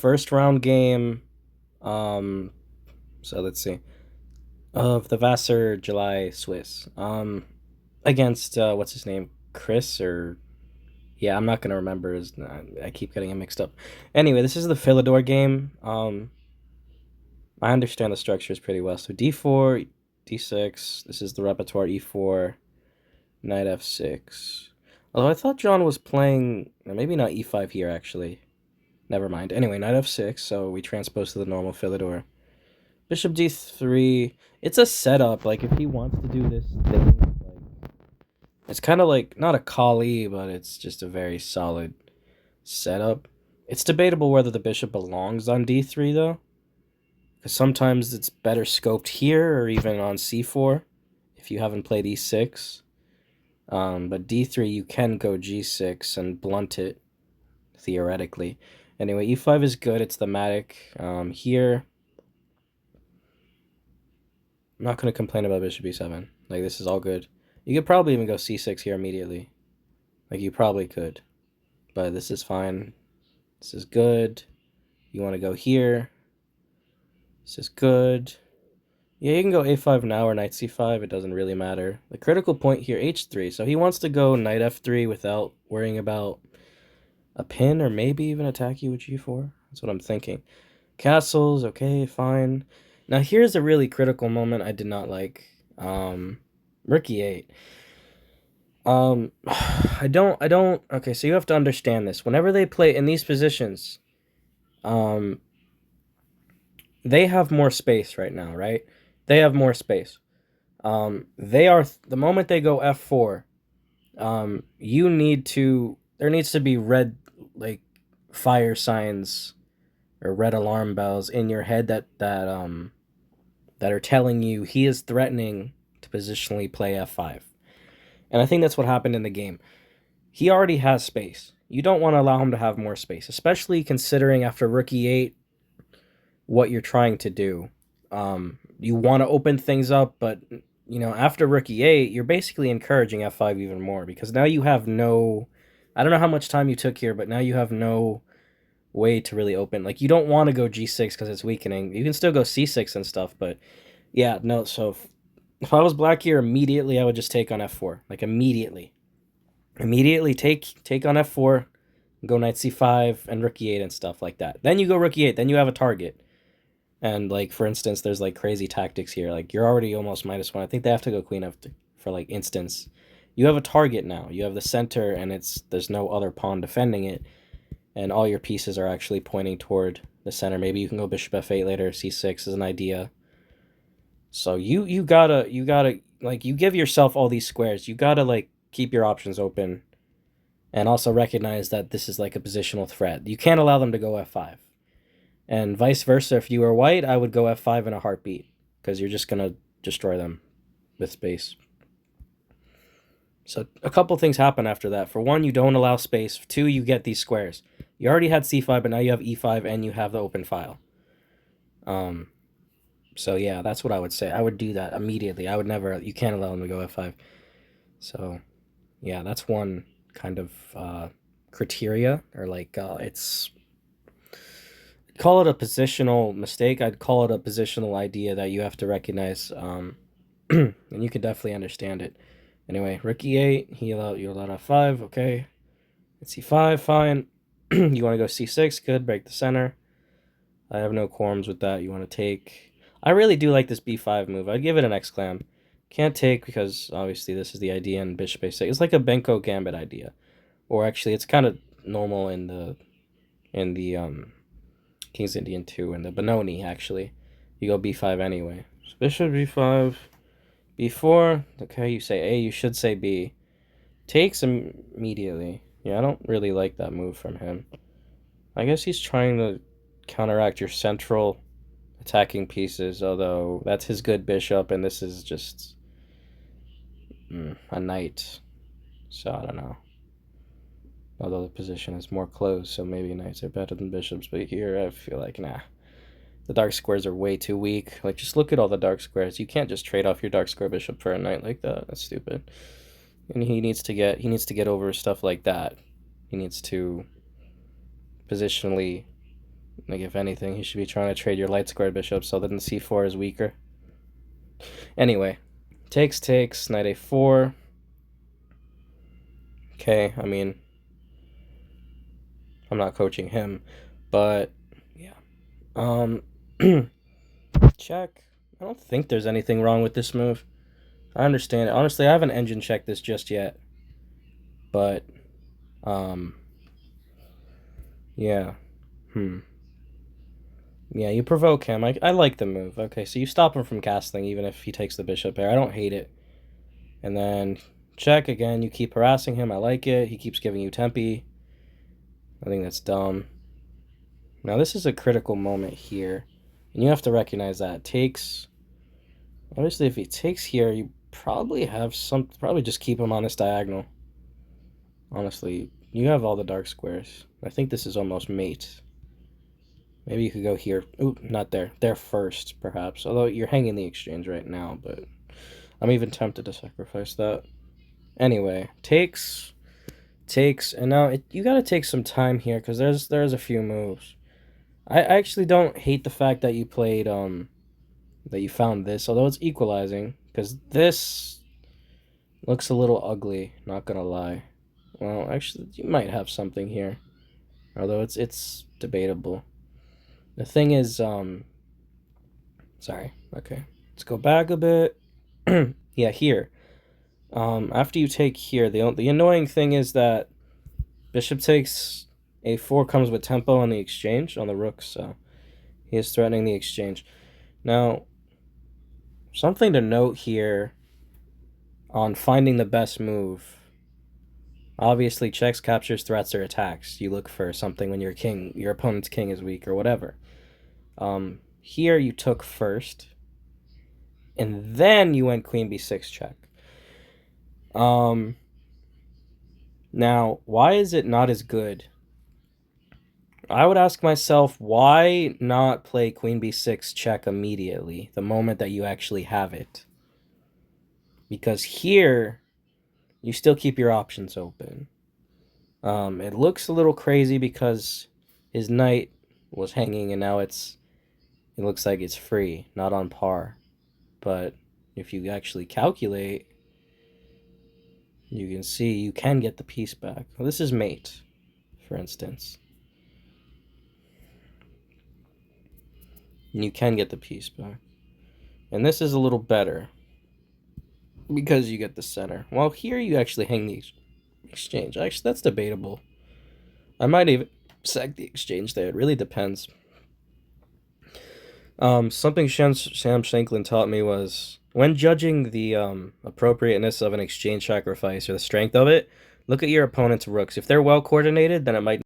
first round game. Um, so let's see. Of the Vassar July Swiss. Against what's his name? Chris or yeah, I'm not gonna remember his. I keep getting him mixed up. Anyway, this is the Philidor game. I understand the structures pretty well. So d4, d6. This is the repertoire e4, knight f6. Although I thought John was playing, maybe not e5 here actually. Never mind. Anyway, knight f6. So we transpose to the normal Philidor. Bishop d3. It's a setup. Like if he wants to do this thing, like it's kind of like not a Kali, but it's just a very solid setup. It's debatable whether the bishop belongs on d3 though, because sometimes it's better scoped here or even on c4 if you haven't played e6. But d3 you can go g6 and blunt it theoretically. Anyway, e5 is good. It's thematic. Here, I'm not going to complain about bishop e7. Like, this is all good. You could probably even go c6 here immediately. Like, you probably could. But this is fine. This is good. You want to go here. This is good. Yeah, you can go a5 now or knight c5. It doesn't really matter. The critical point here, h3. So he wants to go knight f3 without worrying about a pin or maybe even attack you with g4. That's what I'm thinking. Castles, okay, fine. Now here's a really critical moment I did not like. Rook e8. I don't, okay, so you have to understand this. Whenever they play in these positions, um, they have more space right now, right? They have more space. They are, the moment they go f4, you need to, there needs to be red, like, fire signs or red alarm bells in your head that are telling you he is threatening to positionally play f5. And I think that's what happened in the game. He already has space. You don't want to allow him to have more space, especially considering after rook e8 what you're trying to do. You want to open things up, but after rook e8, you're basically encouraging f5 even more because now you have no. I don't know how much time you took here, but now you have no way to really open. Like you don't want to go g6 because it's weakening. You can still go c6 and stuff, but yeah, no. So if I was black here, immediately I would just take on f4, like immediately take on f4, go knight c5 and rook e8 and stuff like that. Then you go rook e8, then you have a target. And like for instance, there's like crazy tactics here. Like you're already almost -1. I think they have to go queen f3 for like instance. You have a target now. You have the center, and there's no other pawn defending it, and all your pieces are actually pointing toward the center. Maybe you can go bishop f8 later. c6 is an idea. So you gotta like you give yourself all these squares. You gotta like keep your options open, and also recognize that this is like a positional threat. You can't allow them to go f5. And vice versa, if you were white, I would go f5 in a heartbeat because you're just gonna destroy them with space. So a couple things happen after that. For one, you don't allow space. For two, you get these squares. You already had c5, but now you have e5 and you have the open file. Um, so yeah, that's what I would say. I would do that immediately. I would never. You can't allow them to go f5. So yeah, that's one kind of criteria or like it's call it a positional mistake. I'd call it a positional idea that you have to recognize, and you can definitely understand it. Anyway, rook e8, you allowed f5, okay. c5, fine. You want to go c6, good, break the center. I have no qualms with that. You want to take. I really do like this b5 move. I'd give it an exclam. Can't take because obviously this is the idea in bishop a6. It's like a Benko gambit idea, or actually it's kind of normal in the King's Indian 2 and the Benoni, actually. You go b5 anyway. So bishop b5, b4. Okay, you say A, you should say B. Takes immediately. Yeah, I don't really like that move from him. I guess he's trying to counteract your central attacking pieces, although that's his good bishop, and this is just a knight. So I don't know. Although the position is more closed, so maybe knights are better than bishops, but here I feel like, nah. The dark squares are way too weak. Like, just look at all the dark squares. You can't just trade off your dark square bishop for a knight like that. That's stupid. And he needs to get over stuff like that. He needs to positionally Like, if anything, he should be trying to trade your light squared bishop so that the c4 is weaker. Anyway, takes, knight a4. Okay, I mean, I'm not coaching him, but yeah. Check. I don't think there's anything wrong with this move. I understand it. Honestly, I haven't engine checked this just yet. But, yeah. Yeah, you provoke him. I like the move. Okay, so you stop him from castling even if he takes the bishop there. I don't hate it. And then check again. You keep harassing him. I like it. He keeps giving you tempi. I think that's dumb. Now, this is a critical moment here. And you have to recognize that. Takes... Obviously, if he takes here, you probably have some... Probably just keep him on this diagonal. Honestly, you have all the dark squares. I think this is almost mate. Maybe you could go here. Ooh, not there. There first, perhaps. Although you're hanging the exchange right now, but I'm even tempted to sacrifice that. Anyway, takes, and now you got to take some time here because there's a few moves. I actually don't hate the fact that you played that you found this, although it's equalizing because this looks a little ugly. Not gonna lie. Well, actually, you might have something here, although it's debatable. The thing is, sorry, okay, let's go back a bit. Yeah, here. After you take here, the annoying thing is that bishop takes a4 comes with tempo on the exchange on the rook, so he is threatening the exchange. Now, something to note here on finding the best move. Obviously, checks, captures, threats, or attacks. You look for something when your opponent's king is weak or whatever. Here you took first, and then you went queen b6 check. Now, why is it not as good? I would ask myself, why not play queen b6 check immediately, the moment that you actually have it? Because here, you still keep your options open. It looks a little crazy because his knight was hanging and now it looks like it's free, not on par. But if you actually calculate, you can see you can get the piece back. Well, this is mate, for instance. And you can get the piece back. And this is a little better because you get the center. Well, here you actually hang the exchange. Actually, that's debatable. I might even sack the exchange there. It really depends. Something Sam Shanklin taught me was when judging the appropriateness of an exchange sacrifice or the strength of it, look at your opponent's rooks. If they're well coordinated, then it might